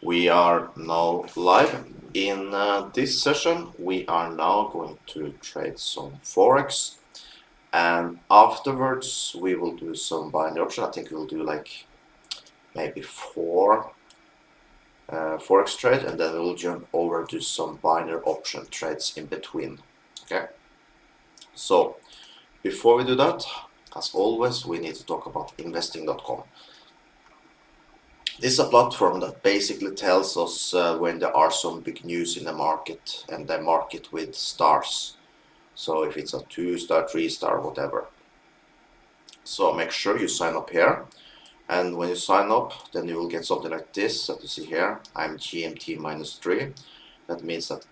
We are now live. In this session, we are now going to trade some Forex, and afterwards we will do some binary option. I think we'll do like maybe four Forex trade, and then we'll jump over to some binary option trades in between. Okay. So before we do that, as always, we need to talk about investing.com. This is a platform that basically tells us when there are some big news in the market, and they mark it with stars. So if it's a 2-star, 3-star, whatever. So make sure you sign up here. And when you sign up, then you will get something like this that you see here. I'm GMT -3. That means that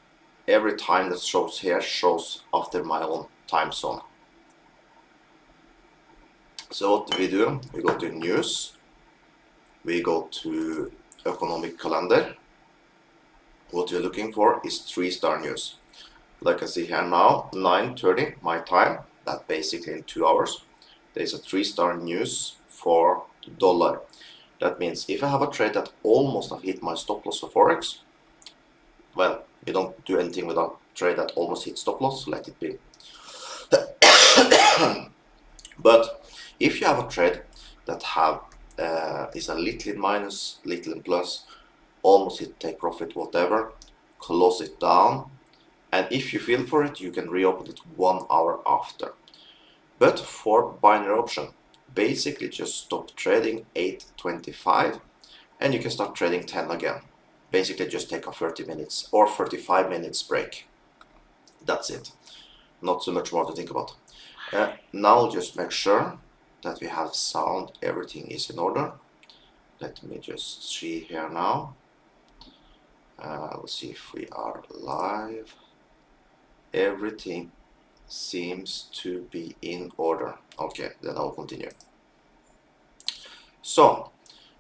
every time that shows here shows after my own time zone. So what do? We go to news. We go to economic calendar. What we're looking for is 3-star news. Like I see here now, 9:30 my time, that basically in 2 hours, there's a 3-star news for dollar. That means if I have a trade that almost have hit my stop loss for Forex, well, we don't do anything with a trade that almost hits stop loss, let it be. But if you have a trade that have is a little in minus, little in plus, almost hit take profit, whatever, close it down, and if you feel for it, you can reopen it 1 hour after. But for binary option, basically just stop trading 8:25 and you can start trading 10 again. Basically just take a 30 minutes or 35 minutes break. That's it. Not so much more to think about. Now just make sure that we have sound, everything is in order. Let me just see here now. Let's see if we are live. Everything seems to be in order. Okay, then I'll continue. So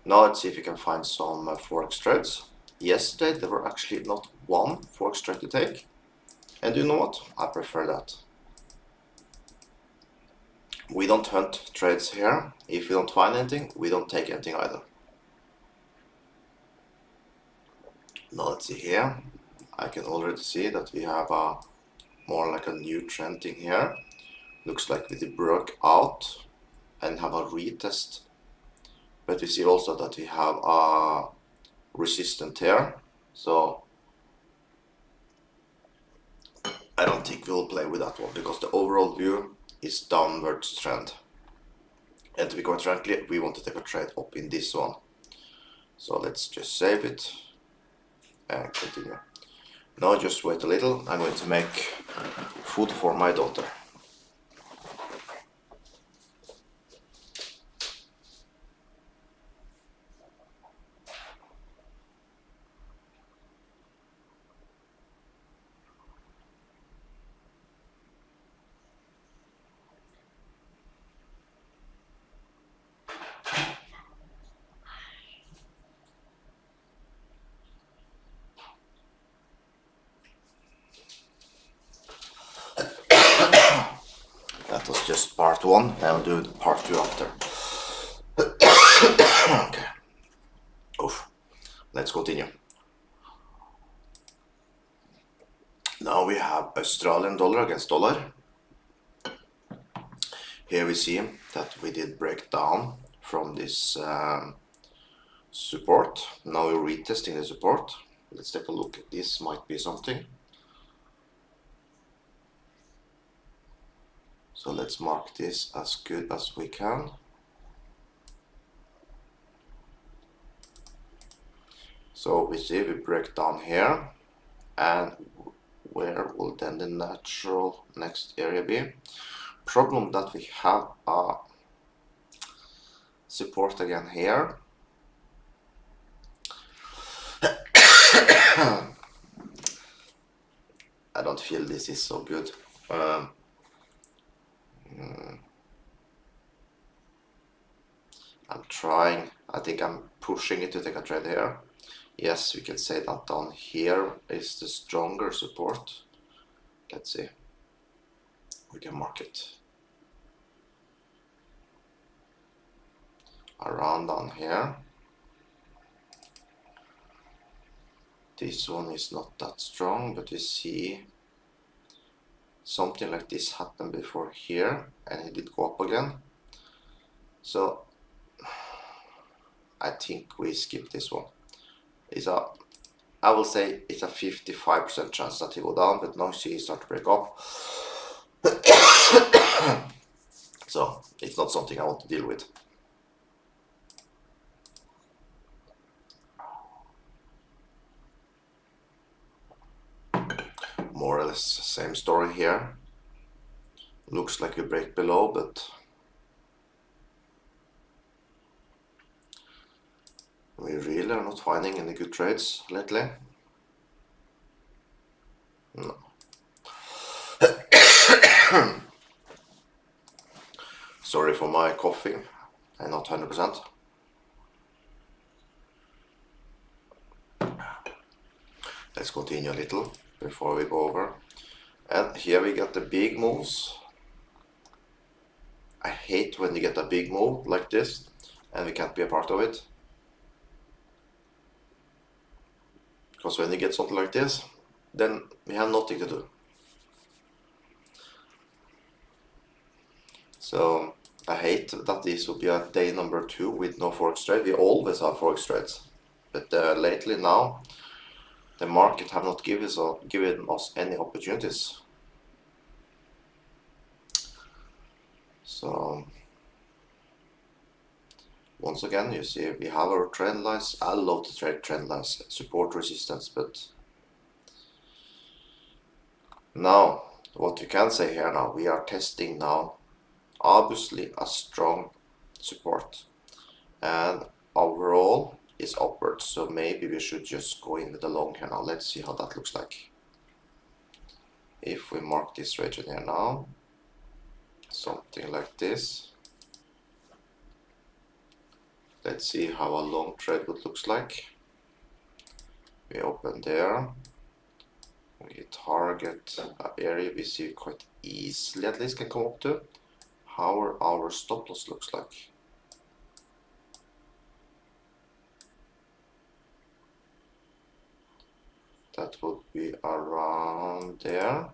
now let's see if we can find some Forex trades. Yesterday there were actually not one Forex trade to take, and you know what? I prefer that. We don't hunt trades here. If we don't find anything, we don't take anything either. Now let's see here. I can already see that we have a more like a new trend thing here. Looks like we broke out and have a retest, but we see also that we have a resistance here. So I don't think we'll play with that one because the overall view is downwards trend. And to be quite frankly, we want to take a trade up in this one. So let's just save it and continue. Now just wait a little. I'm going to make food for my daughter. That was just part 1, I'll do part 2 after. Okay. Oof. Let's continue. Now we have Australian dollar against dollar. Here we see that we did break down from this support. Now we're retesting the support. Let's take a look. This might be something. So let's mark this as good as we can. So we see we break down here, and where will then the natural next area be? Problem that we have a support again here. I don't feel this is so good. I'm trying. I think I'm pushing it to take a trade here. Yes, we can say that down here is the stronger support. Let's see. We can mark it around down here. This one is not that strong, but you see something like this happened before here, and it did go up again. So I think we skip this one. I will say it's a 55% chance that he go down, but now see he start to break up. So it's not something I want to deal with. More or less same story here. Looks like we break below, but we really are not finding any good trades lately. No. Sorry for my coffee. I'm not 100%. Let's continue a little before we go over. And here we get the big moves. I hate when you get a big move like this and we can't be a part of it. Because when you get something like this, then we have nothing to do. So I hate that this will be a day number 2 with no Forex trade. We always have Forex trades. But lately now, the market have not given us any opportunities. So once again, you see we have our trend lines. I love to trade trend lines, support, resistance, but now what we can say here now, we are testing now obviously a strong support, and overall is upwards, so maybe we should just go in with the long here now. Let's see how that looks like. If we mark this region here now, something like this. Let's see how a long trade would looks like. We open there. We target an area we see quite easily, at least can come up to. How our stop loss looks like. That would be around there.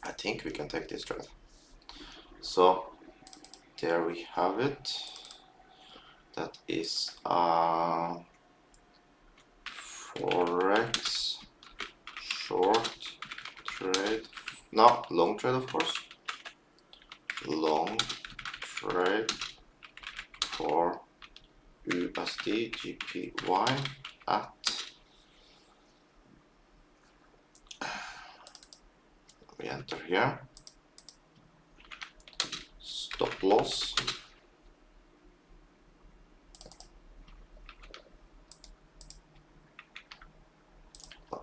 I think we can take this trade. So there we have it. That is a Forex short trade. No, long trade, of course. Long trade for USD GPY at we enter here. Stop loss.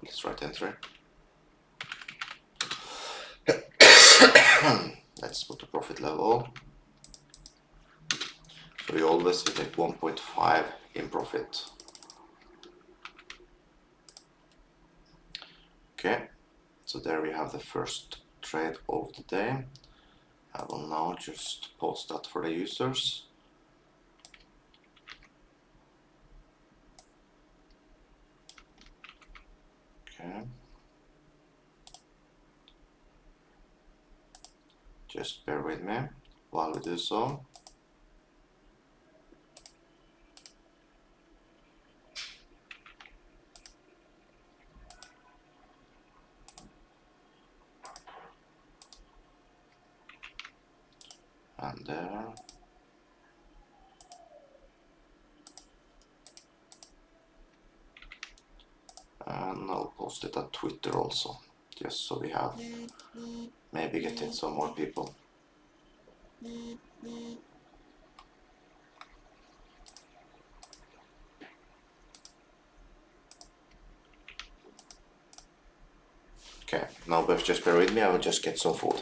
Let's write entry. Let's put the profit level. So we always take 1.5 in profit. Okay, so there we have the first trade of the day. I will now just post that for the users. Okay. Just bear with me while we do so. And there. And I'll post it at Twitter also, just so we have maybe getting some more people. Okay, now just bear with me, I will just get some food.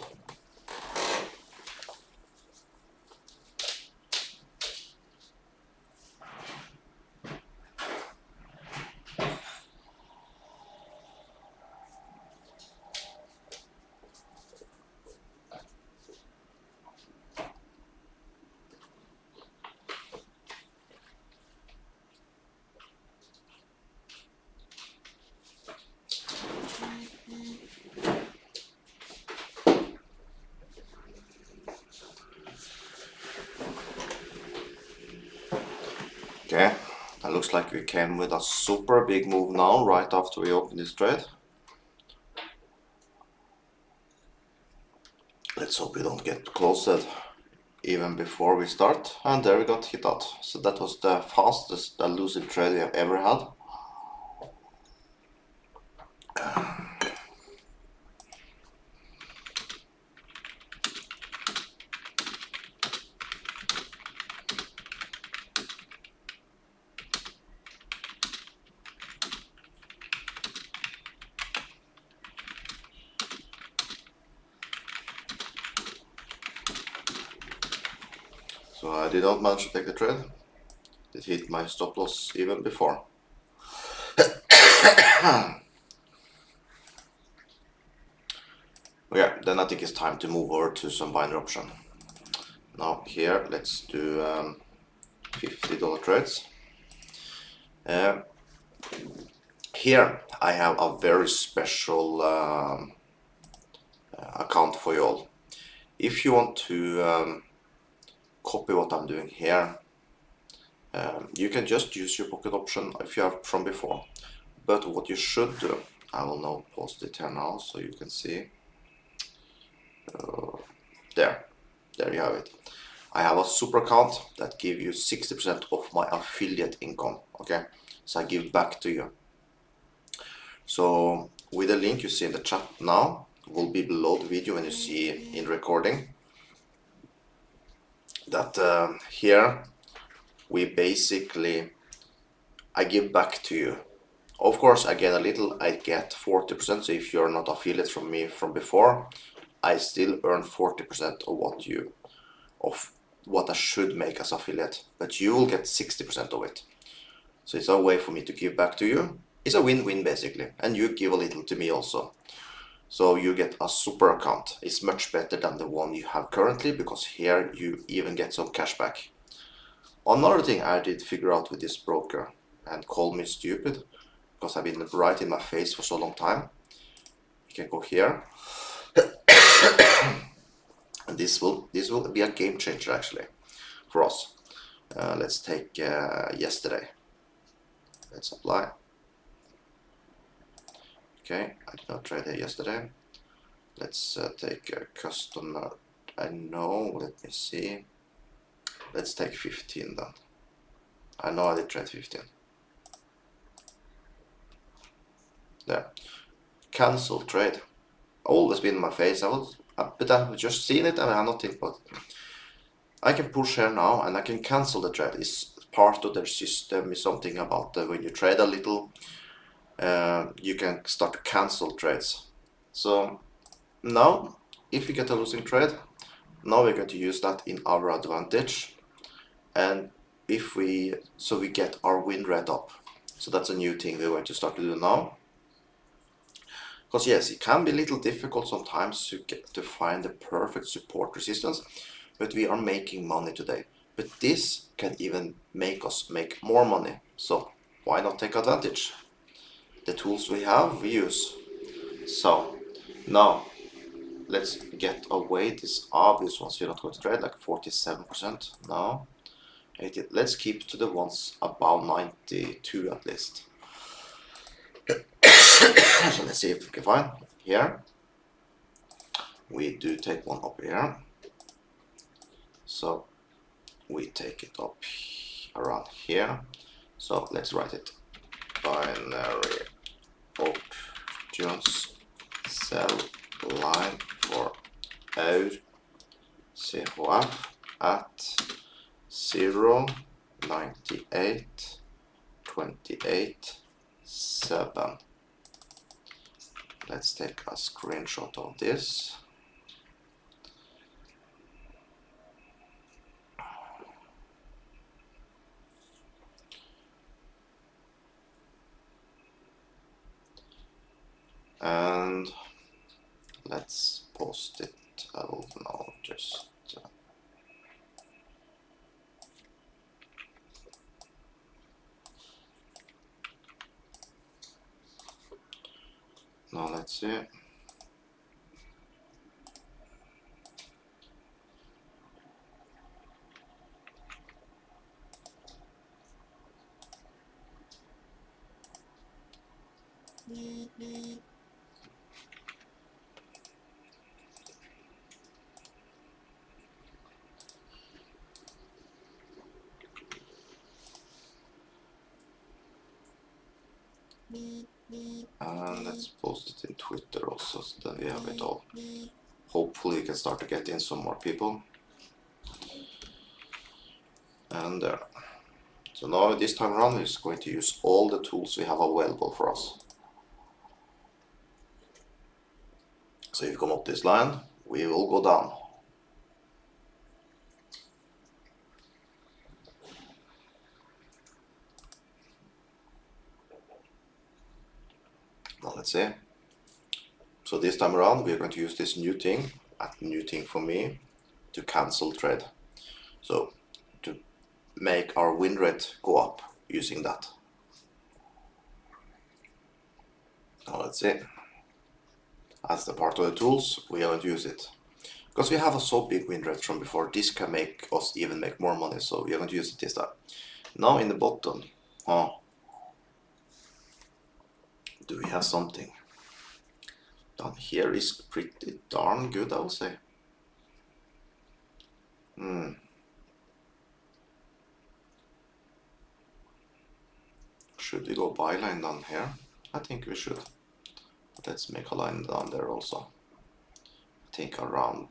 Okay, that looks like we came with a super big move now, right after we opened this trade. Let's hope we don't get closed even before we start. And there we got hit out. So that was the fastest losing trade we have ever had. So I did not manage to take the trade. It hit my stop loss even before. Yeah, then I think it's time to move over to some binary option. Now here, let's do $50 trades. Here I have a very special account for you all. If you want to copy what I'm doing here, you can just use your pocket option if you have from before. But what you should do, I will now post it here now so you can see. There you have it. I have a super account that gives you 60% of my affiliate income. Okay, so I give back to you. So with the link you see in the chat now will be below the video when you see in recording that here we basically I give back to you. Of course I get a little, I get 40%, so if you're not affiliate from me from before, I still earn 40% of what I should make as affiliate, but you will get 60% of it. So it's a way for me to give back to you. It's a win-win basically, and you give a little to me also. So you get a super account. It's much better than the one you have currently, because here you even get some cash back. Another thing I did figure out with this broker, and call me stupid because I've been right in my face for so long time. You can go here. And this will be a game changer actually for us. Let's take yesterday. Let's apply. Okay, I did not trade here yesterday. Let's take a customer. I know, let me see. Let's take 15 then. I know I did trade 15. There. Cancel trade. Always been in my face. But I've just seen it and I have not think about it. I can push here now and I can cancel the trade. It's part of their system. Is something about when you trade a little, you can start to cancel trades. So now, if you get a losing trade, now we're going to use that in our advantage, and we get our win rate up. So that's a new thing we're going to start to do now. Because yes, it can be a little difficult sometimes to find the perfect support resistance, but we are making money today. But this can even make us make more money. So why not take advantage? The tools we have, we use. So now let's get away these obvious ones we're not going to trade, like 47%. No, 80. Let's keep to the ones above 92 at least. So let's see if we can find here. We do take one up here. So we take it up around here. So let's write it. Binary options sell line for our CHF at 0.9828.7. Let's take a screenshot of this. And let's post it. I will now just now let's see. And let's post it in Twitter also, so that we have it all. Hopefully we can start to get in some more people. And there. So now this time around we're just going to use all the tools we have available for us. So if you come up this line, we will go down. Now let's see. So this time around we're going to use this new thing, a new thing for me, to cancel trade. So to make our win rate go up using that. Now let's see. As the part of the tools, we are going to use it. Because we have a so big win rate from before, this can make us even make more money, so we are going to use it this time. Now in the bottom, do we have something? Down here is pretty darn good, I would say. Should we go buy line down here? I think we should. Let's make a line down there also. I think around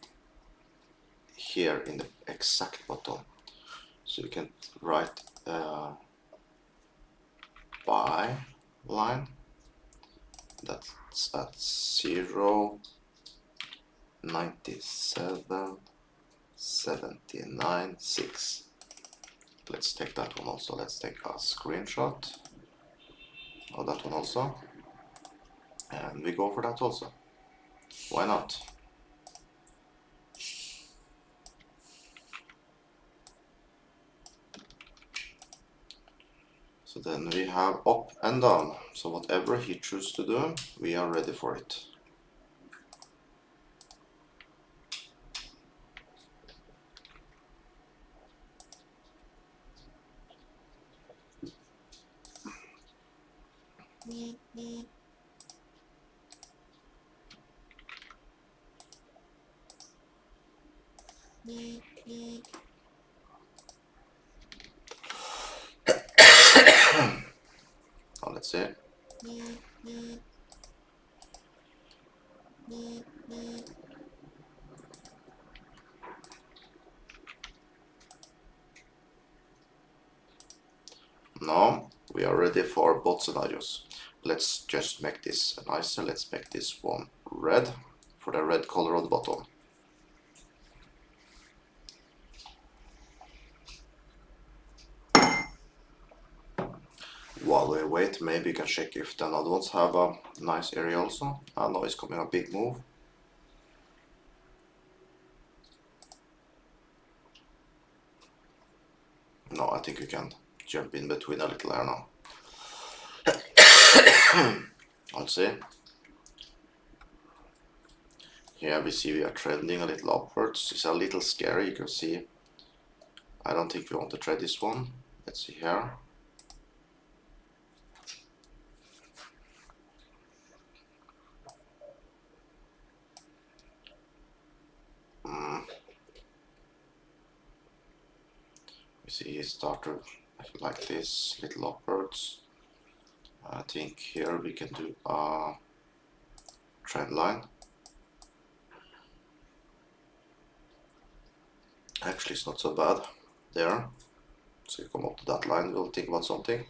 here in the exact bottom. So you can write buy line. That's at 0.9779.6. Let's take that one also. Let's take a screenshot of that one also. And we go for that also. Why not? So then we have up and down. So whatever he chooses to do, we are ready for it. Now let's see. Now we are ready for both scenarios. Let's just make this nicer. Let's make this one red for the red color on the bottom. While we wait, maybe you can check if the other ones have a nice area also. Now it's coming a big move. No, I think you can jump in between a little there now. Let's see. Here we see we are trending a little upwards. It's a little scary, you can see. I don't think we want to trade this one. Let's see here. We see it started like this, little upwards. I think here we can do a trend line. Actually, it's not so bad there. So you come up to that line, we'll think about something.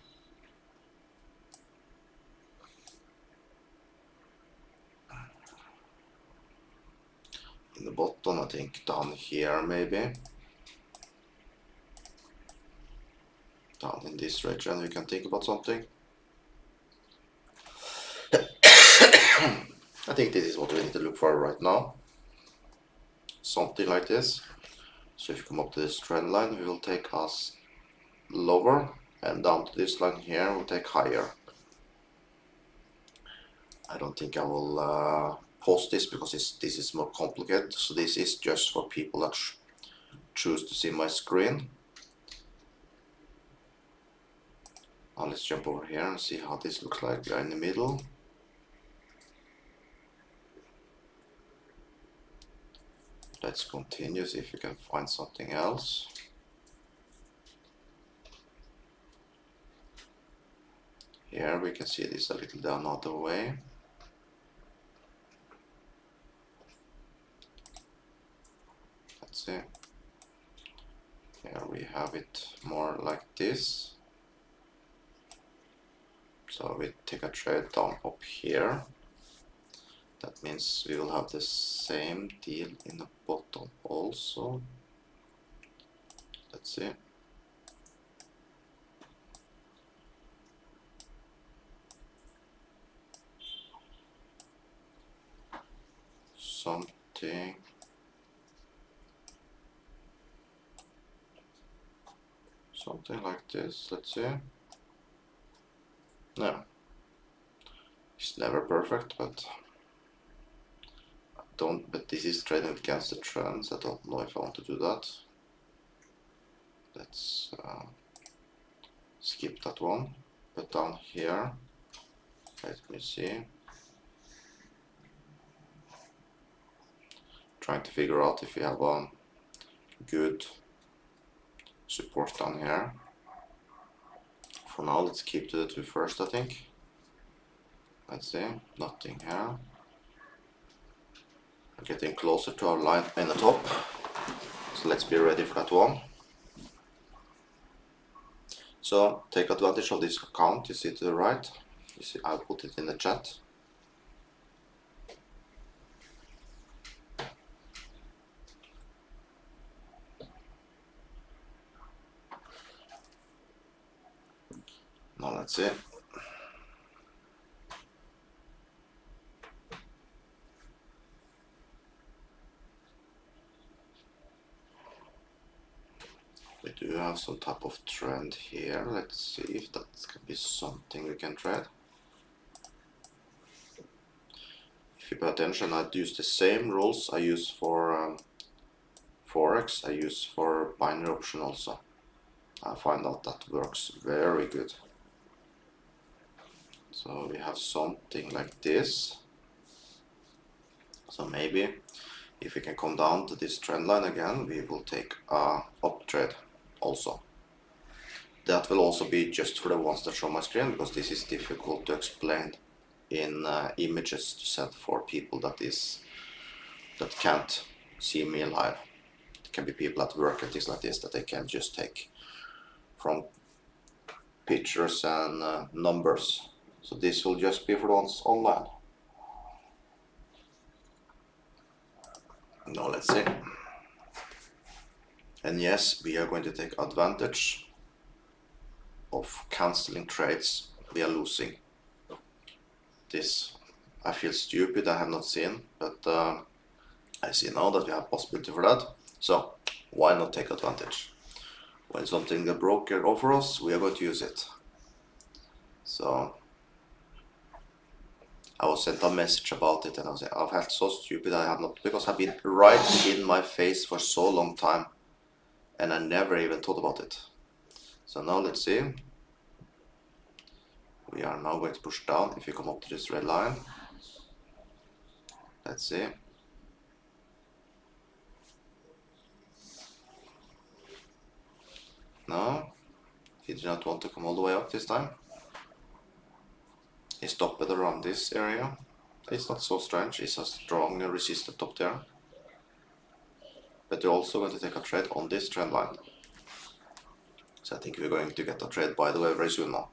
In the bottom, I think down here maybe. Down in this region, we can think about something. I think this is what we need to look for right now. Something like this. So if you come up to this trend line, we will take us lower, and down to this line here, we'll take higher. I don't think I will post this because this is more complicated. So this is just for people that choose to see my screen. Now let's jump over here and see how this looks like. We are in the middle. Let's continue, see if we can find something else. Here we can see this a little down other way. Let's see. Here we have it more like this. So we take a trade down up here. That means we will have the same deal in the bottom also. Let's see. Something like this. Let's see. No, it's never perfect, but this is trading against the trends. I don't know if I want to do that. Let's skip that one. But down here, let me see. Trying to figure out if we have a good support down here. For now, let's keep to the two first, I think. Let's see, nothing here. We're getting closer to our line in the top, so let's be ready for that one. So take advantage of this account. You see to the right. You see, I'll put it in the chat. Now let's see. We do have some type of trend here. Let's see if that can be something we can trade. If you pay attention, I'd use the same rules I use for Forex, I use for binary option also. I find out that works very good. So we have something like this. So maybe if we can come down to this trend line again, we will take a up trade also. That will also be just for the ones that show my screen, because this is difficult to explain in images to send for people that can't see me live. It can be people at work and things like this that they can just take from pictures and numbers. So this will just be for the ones online. Now let's see. And yes, we are going to take advantage of canceling trades we are losing. This I feel stupid, I have not seen, but I see now that we have possibility for that. So why not take advantage? When something the broker offers us, we are going to use it. So I was sent a message about it and I was like, I've felt so stupid, I have not, because I've been right in my face for so long time and I never even thought about it. So now let's see. We are now going to push down if we come up to this red line. Let's see. No, he did not want to come all the way up this time. He stopped it around this area. It's not so strange, it's a strong resistance up there. But you're also going to take a trade on this trend line. So I think we're going to get a trade, by the way, very soon now.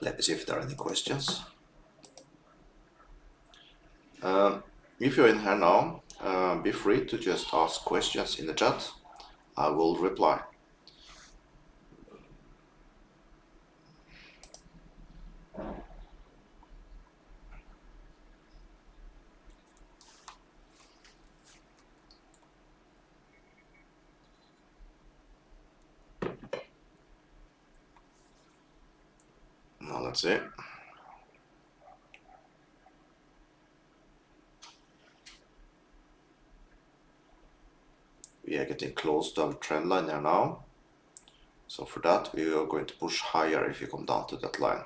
Let me see if there are any questions. If you're in here now, be free to just ask questions in the chat. I will reply. Now let's see. We are getting close to our trend line there now. So for that, we are going to push higher if you come down to that line.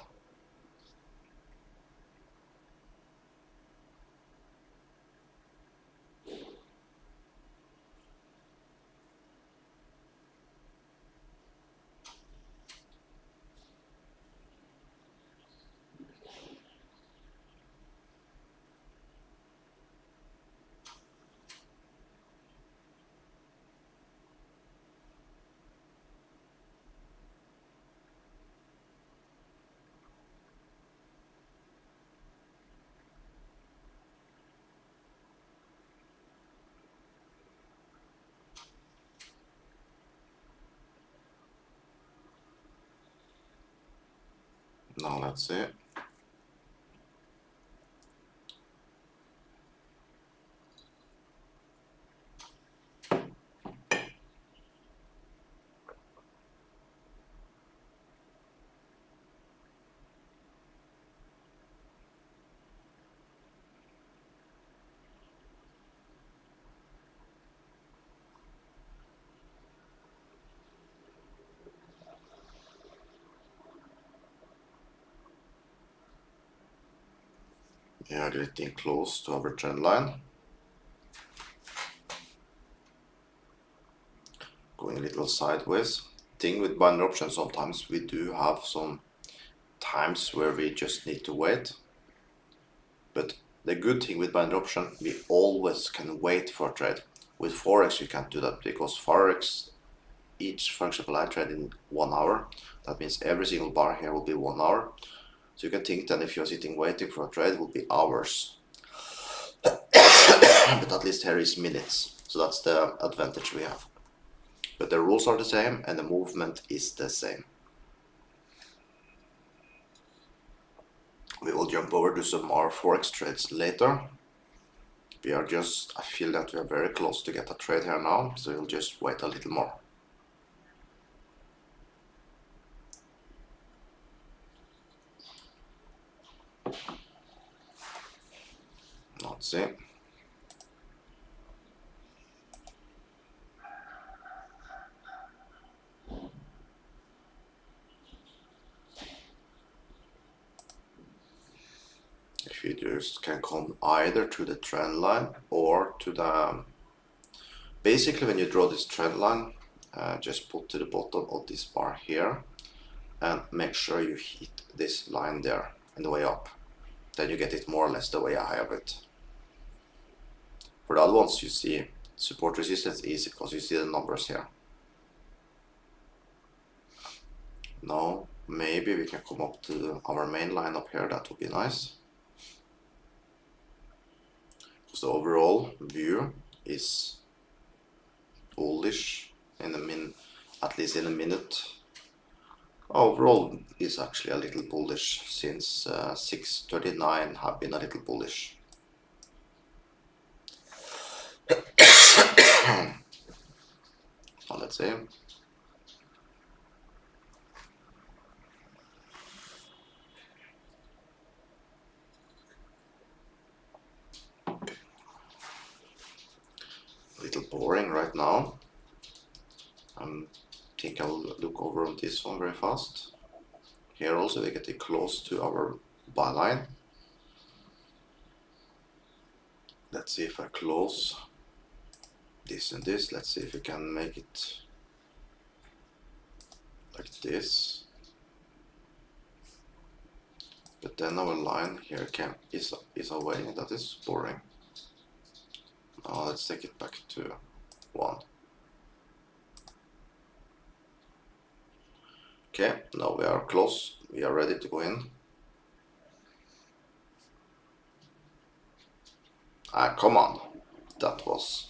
Now let's see. We are getting close to our trend line. Going a little sideways. Thing with binary options, sometimes we do have some times where we just need to wait. But the good thing with binary option, we always can wait for a trade. With Forex, you can't do that because Forex, for example, I trade in 1 hour. That means every single bar here will be 1 hour. So you can think that if you're sitting waiting for a trade, it will be hours. But at least here is minutes. So that's the advantage we have. But the rules are the same and the movement is the same. We will jump over to some more Forex trades later. I feel that we are very close to get a trade here now, so we'll just wait a little more. Let's see. If you just can come either to the trend line or to the... Basically, when you draw this trend line, just put to the bottom of this bar here and make sure you hit this line there and the way up. Then you get it more or less the way I have it. For the other ones, you see support resistance easy because you see the numbers here. Now, maybe we can come up to our main line up here. That would be nice. Because the overall view is bullish in at least in a minute. Overall is actually a little bullish since 639 have been a little bullish. Now let's see. A little boring right now. I think I'll look over on this one very fast. Here also we get close to our buy line. Let's see if I close this and this. Let's see if we can make it like this. But then our line here is away. That is boring. Now let's take it back to 1. Okay, now we are close. We are ready to go in. Come on. That was...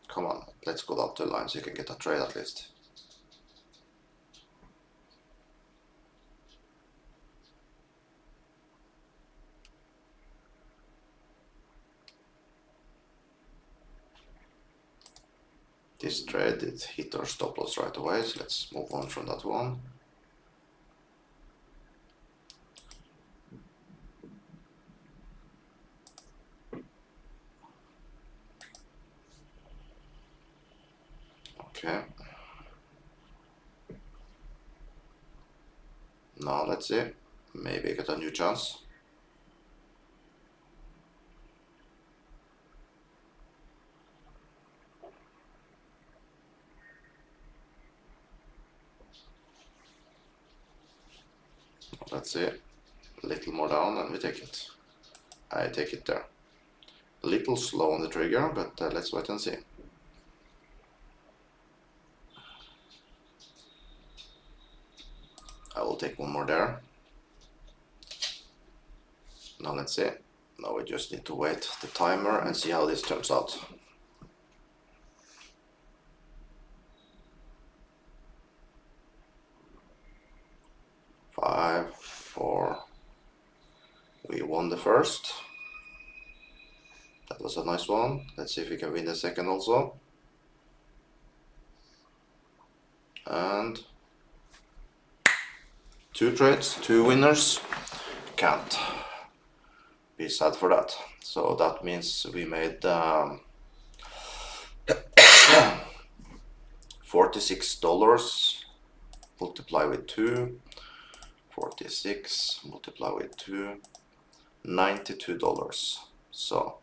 Come on, let's go down to the line so you can get a trade at least. This trade did hit our stop loss right away, so let's move on from that one. Okay. Now let's see. Maybe I get a new chance. Let's see. A little more down and we take it. I take it there. A little slow on the trigger, but let's wait and see. I will take one more there. Now let's see. Now we just need to wait the timer and see how this turns out. 5, 4. We won the first. That was a nice one. Let's see if we can win the second also. And 2 trades, 2 winners. Can't be sad for that. So that means we made $46 multiply with 2. 46 multiply with 2. $92. So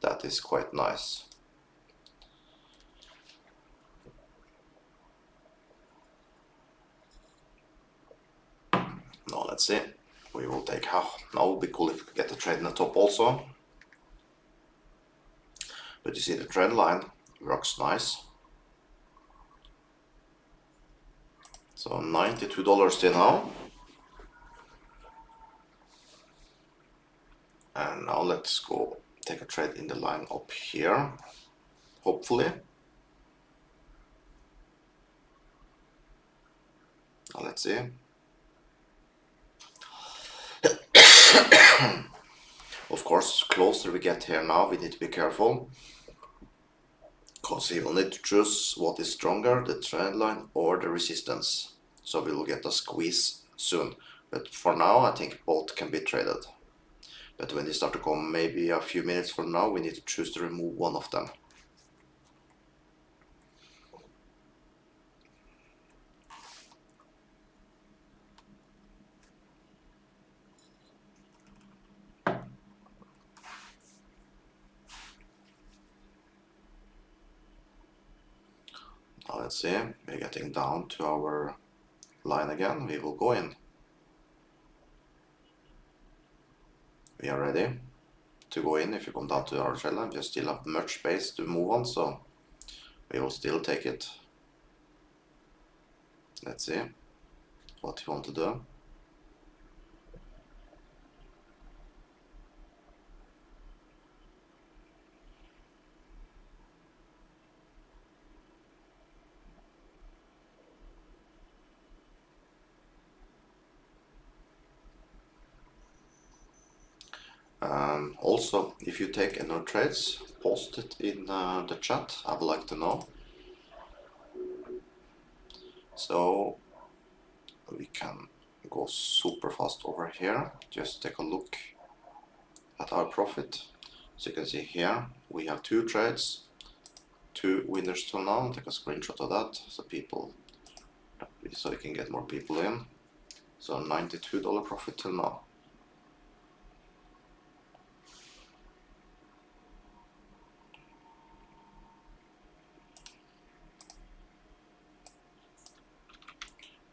that is quite nice. Now let's see. We will take half. Now it would be cool if we get the trade in the top also. But you see the trend line works nice. So $92 till now. And now let's go take a trade in the line up here, hopefully. Now let's see. Of course, closer we get here now, we need to be careful. Because we will need to choose what is stronger, the trend line or the resistance. So we will get a squeeze soon. But for now, I think both can be traded. But when they start to come maybe a few minutes from now, we need to choose to remove one of them. Now let's see, we're getting down to our line again, we will go in. We are ready to go in. If you come down to our trend line, we still have much space to move on, so we will still take it. Let's see what you want to do. Also, if you take any trades, post it in the chat. I would like to know. So we can go super fast over here. Just take a look at our profit. So you can see here we have 2 trades, 2 winners till now. Take a screenshot of that so we can get more people in. So $92 profit till now.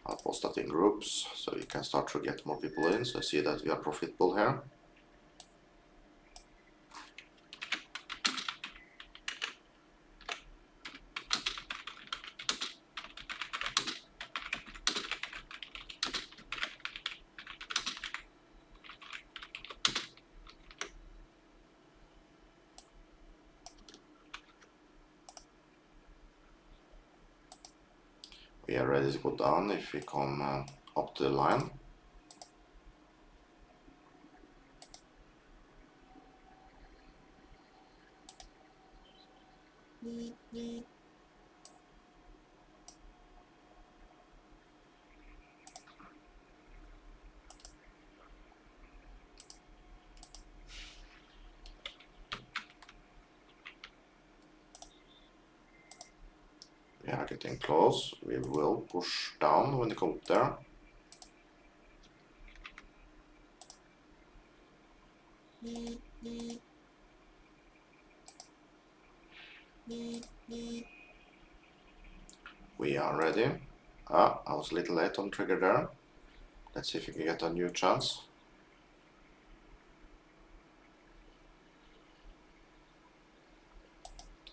I'll post that in groups so you can start to get more people in. So see that we are profitable here. We are ready to go down if we come up to the line. getting close. We will push down when they come up there. We are ready. I was a little late on trigger there. Let's see if we can get a new chance.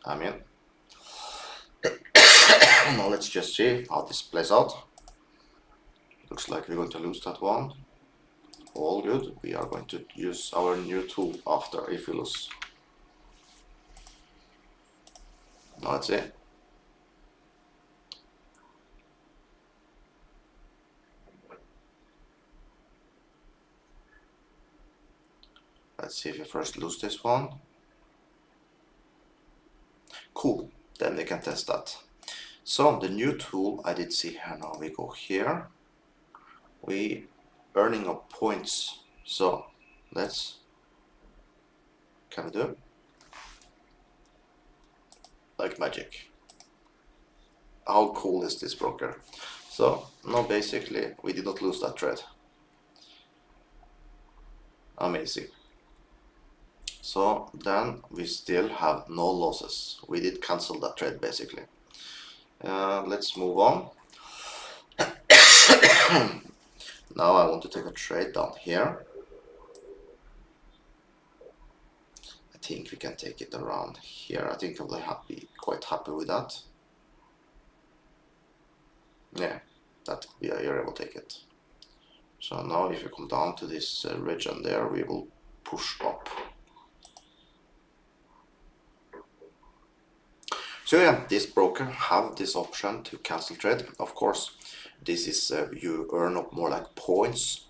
I'm in. Now let's just see how this plays out. Looks like we're going to lose that one. All good. We are going to use our new tool after if we lose. Now let's see. Let's see if we first lose this one. Cool. Then we can test that. So the new tool I did see here. Now we go here. We earning up points. So let's, can we do like magic? How cool is this broker? So now basically we did not lose that trade. Amazing. So then we still have no losses. We did cancel that trade basically. Let's move on. Now I want to take a trade down here. I think we can take it around here. I think I'll be quite happy with that. Yeah, that area will take it. So now if we come down to this region there, we will push up. So yeah, this broker have this option to cancel trade. Of course, this is you earn up more like points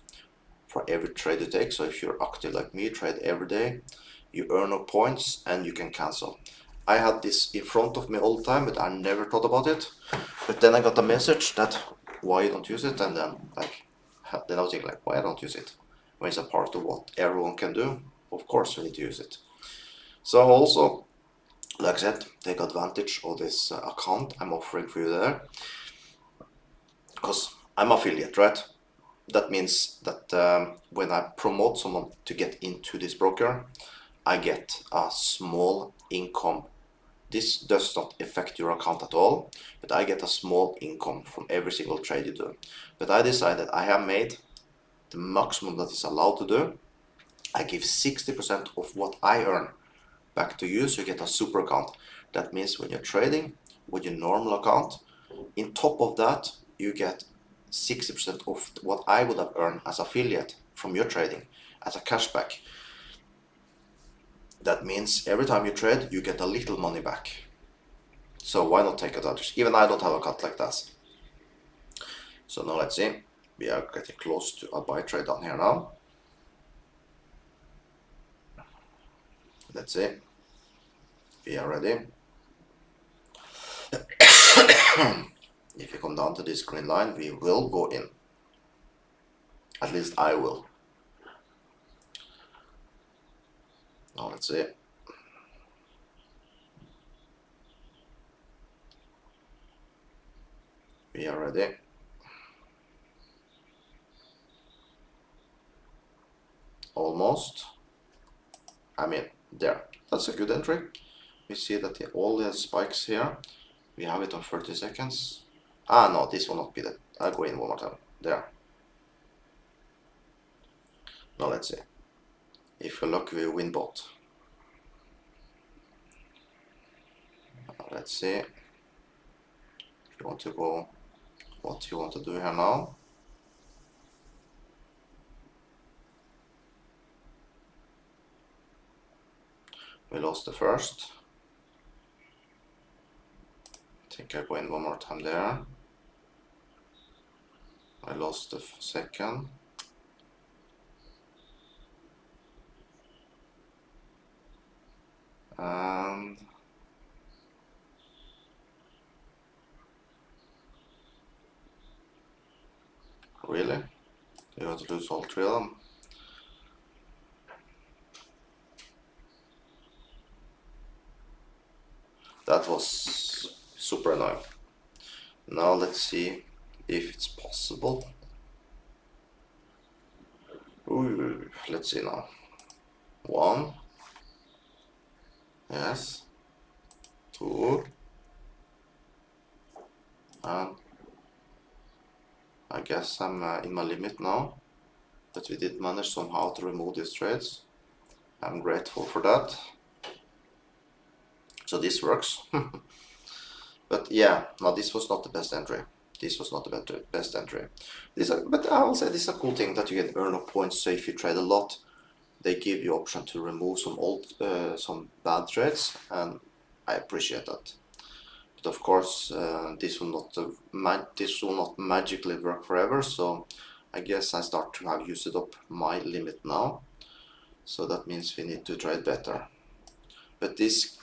for every trade you take. So if you're active like me, trade every day, you earn up points and you can cancel. I had this in front of me all the time, but I never thought about it. But then I got a message that why you don't use it, and then then I was thinking like, why I don't use it? When it's a part of what everyone can do, of course we need to use it. So also, like I said, take advantage of this account I'm offering for you there, because I'm affiliate, right? That means that when I promote someone to get into this broker, I get a small income. This does not affect your account at all, but I get a small income from every single trade you do. But I decided I have made the maximum that is allowed to do. I give 60% of what I earn back to you, so you get a super account. That means when you're trading with your normal account, in top of that, you get 60% of what I would have earned as affiliate from your trading as a cashback. That means every time you trade, you get a little money back. So why not take advantage? Even I don't have a cut like that. So now let's see. We are getting close to a buy trade down here now. Let's see. We are ready. If you come down to this green line, we will go in. At least I will. Now let's see. We are ready. Almost. I mean, there. That's a good entry. We see that all the spikes here, we have it on 30 seconds. No, this will not be that. I'll go in one more time. There. Now let's see. If you're lucky, we win both. Let's see. If you want to go, what you want to do here now. We lost the first. I think I go in one more time there. I lost the second. And really? You have to lose all three of them? That was super annoying. Now let's see if it's possible. Ooh, let's see now. 1, yes, 2, and I guess I'm in my limit now, but we did manage somehow to remove these trades. I'm grateful for that. So this works. But yeah, no, this was not the best entry. This was not the best entry. But I will say this is a cool thing that you can earn points. So if you trade a lot, they give you option to remove some bad trades, and I appreciate that. But of course, this will not magically work forever. So I guess I start to have used up my limit now. So that means we need to trade better. But this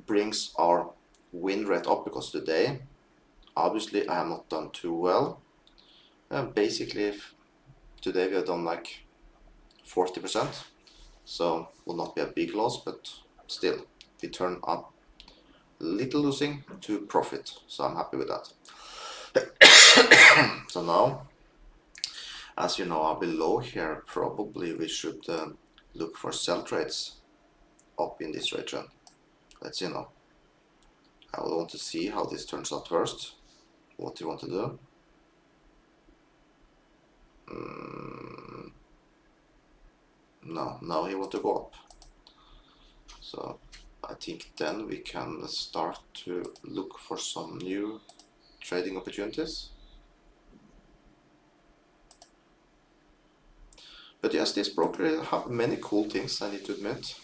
brings our win rate up, because today, obviously, I have not done too well. Basically, today we have done like 40%. So will not be a big loss, but still, we turn up little losing to profit. So I'm happy with that. So now, as you know, below here, probably we should look for sell trades up in this region. Let's see now. I will want to see how this turns out first. What do you want to do? No, now he want to go up. So I think then we can start to look for some new trading opportunities. But yes, this broker have many cool things, I need to admit.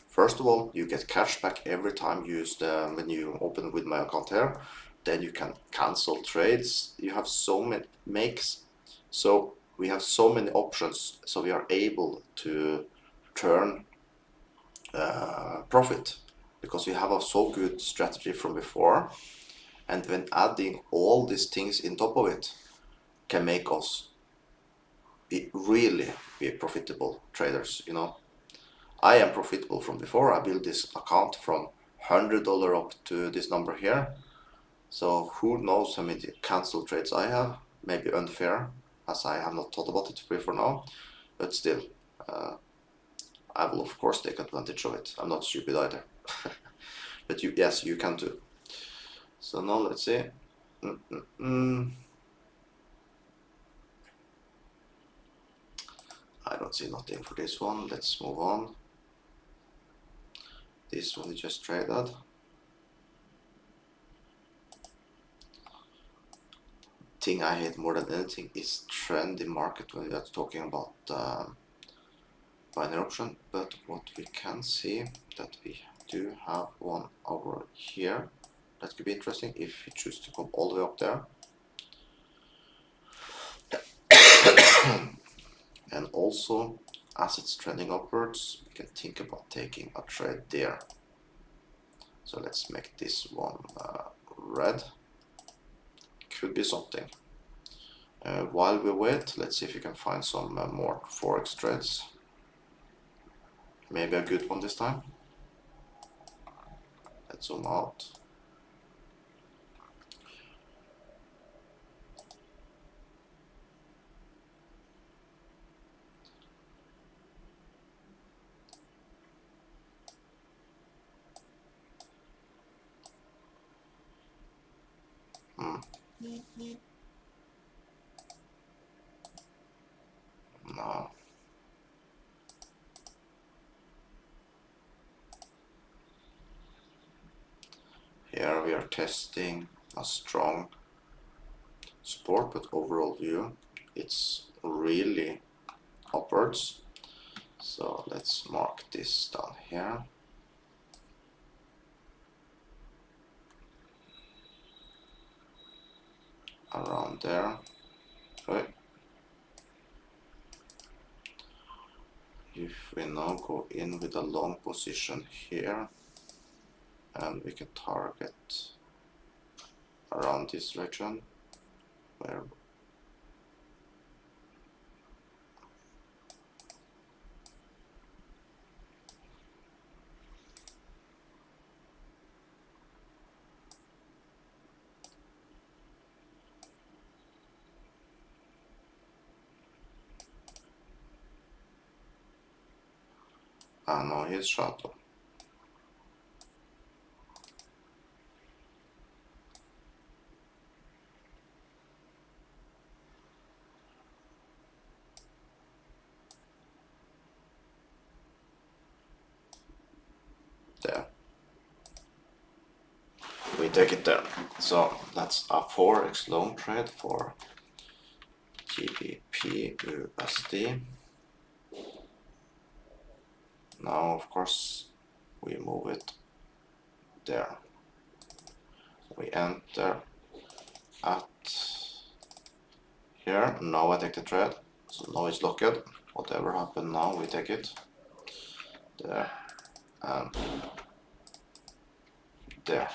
First of all, you get cash back every time you use when you open with my account here. Then you can cancel trades. You have so many makes. So we have so many options. So we are able to turn profit, because we have a so good strategy from before. And when adding all these things in top of it, can make us really be profitable traders, you know. I am profitable from before. I built this account from $100 up to this number here. So who knows how many cancel trades I have? Maybe unfair, as I have not thought about it before now. But still, I will of course take advantage of it. I'm not stupid either. But yes, you can too. So now let's see. I don't see nothing for this one. Let's move on. This one we just traded. Thing I hate more than anything is trend in market when we are talking about binary option. But what we can see that we do have one over here. That could be interesting if we choose to come all the way up there. And also, as it's trending upwards, we can think about taking a trade there. So let's make this one red. Could be something. While we wait, let's see if we can find some more Forex trades. Maybe a good one this time. Let's zoom out. No. Here we are testing a strong support, but overall view, it's really upwards. So let's mark this down here. Around there. Okay. If we now go in with a long position here, and we can target around this region where and now he's shadow. There. We take it there. So that's a Forex long trade for GBP USD. Now, of course, we move it there. We enter at here. Now I take the trade. So now it's locked. Whatever happened now, we take it there and there.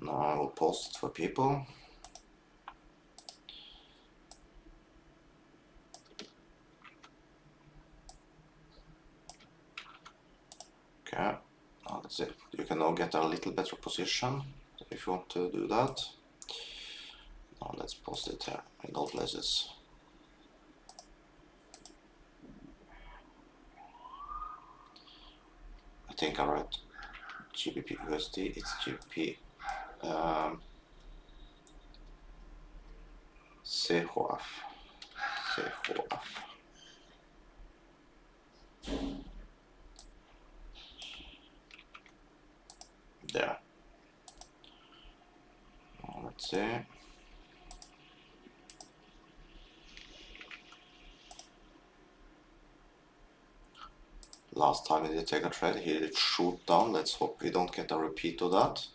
Now I will post it for people. Okay, now that's it. You can now get a little better position if you want to do that. Now let's post it here in all places. I think I write GBP USD, it's GBP CHF. There. Now let's see. Last time he did take a trade, he did shoot down. Let's hope we don't get a repeat of that.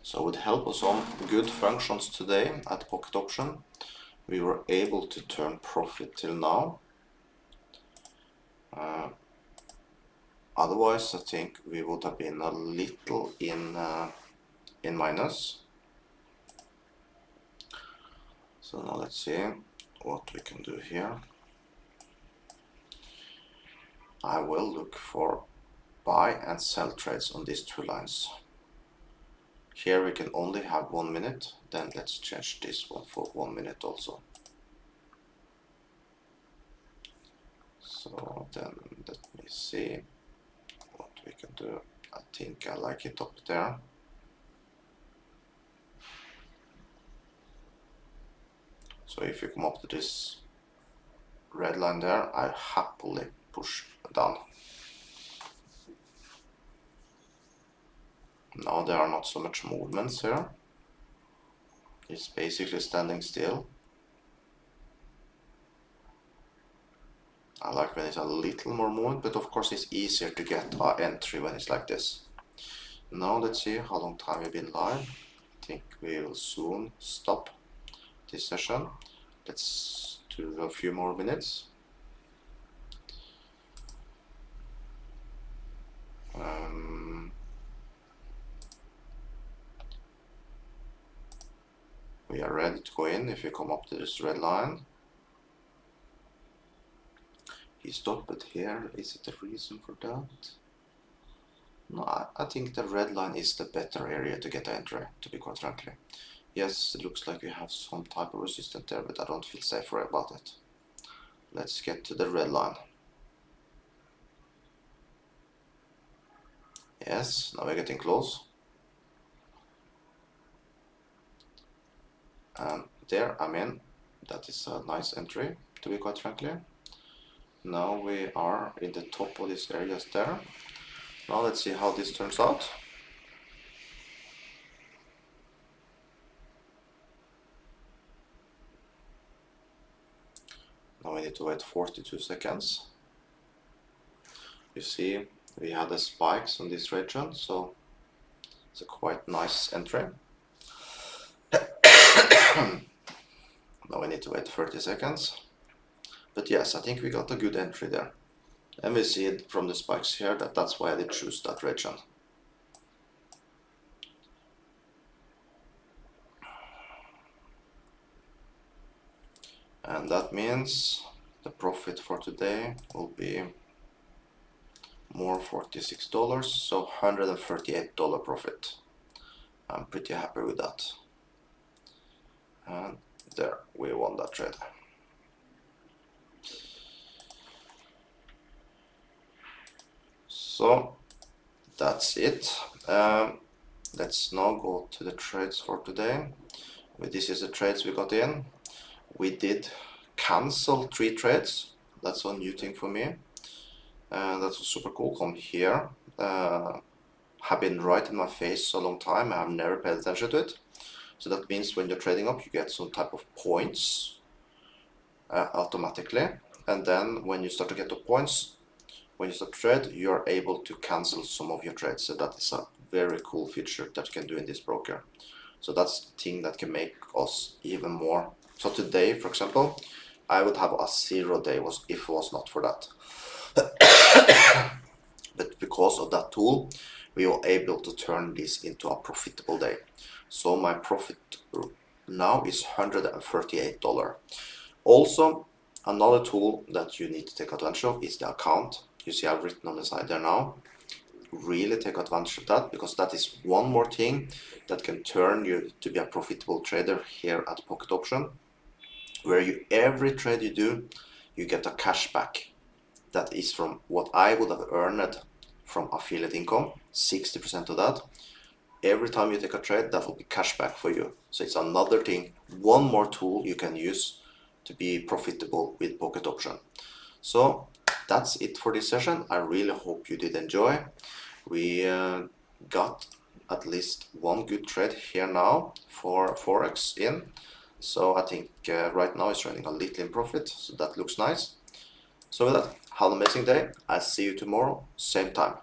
So with help of some good functions today at pocket option, we were able to turn profit till now. Otherwise, I think we would have been a little in minus. So now let's see what we can do here. I will look for buy and sell trades on these two lines. Here we can only have 1 minute, then let's change this one for 1 minute also. So then let me see what we can do. I think I like it up there. So if you come up to this red line there, I happily push down. Now there are not so much movements here. It's basically standing still. I like when it's a little more movement, but of course it's easier to get an entry when it's like this. Now let's see how long time we've been live. I think we will soon stop this session. Let's do a few more minutes. We are ready to go in if you come up to this red line. He stopped it here. Is it a reason for that? No, I think the red line is the better area to get entry, to be quite frankly. Yes, it looks like we have some type of resistance there, but I don't feel safer about it. Let's get to the red line. Yes, now we're getting close. And there I'm in. That is a nice entry, to be quite frankly. Now we are in the top of these areas there. Now let's see how this turns out. Now we need to wait 42 seconds. You see, we had the spikes on this region, so it's a quite nice entry. Now we need to wait 30 seconds. But yes, I think we got a good entry there. And we see it from the spikes here that's why I did choose that region. And that means the profit for today will be more $46, so $138 profit. I'm pretty happy with that. And there, we won that trade. So that's it. Let's now go to the trades for today. This is the trades we got in. We did cancel 3 trades. That's a new thing for me. That's super cool. Come here. Have been right in my face a long time. I have never paid attention to it. So that means when you're trading up, you get some type of points automatically. And then when you start to get the points, when you start to trade, you're able to cancel some of your trades. So that is a very cool feature that you can do in this broker. So that's the thing that can make us even more. So today, for example, I would have a 0 day if it was not for that. But because of that tool, we were able to turn this into a profitable day. So my profit now is $138. Also, another tool that you need to take advantage of is the account. You see I've written on the side there now. Really take advantage of that, because that is one more thing that can turn you to be a profitable trader here at Pocket Option, where every trade you do, you get a cashback. That is from what I would have earned from affiliate income, 60% of that. Every time you take a trade, that will be cashback for you. So it's another thing, one more tool you can use to be profitable with Pocket Option. So that's it for this session. I really hope you did enjoy. We got at least one good trade here now for Forex in. So I think right now it's trading a little in profit, so that looks nice. So with that, have an amazing day. I'll see you tomorrow, same time.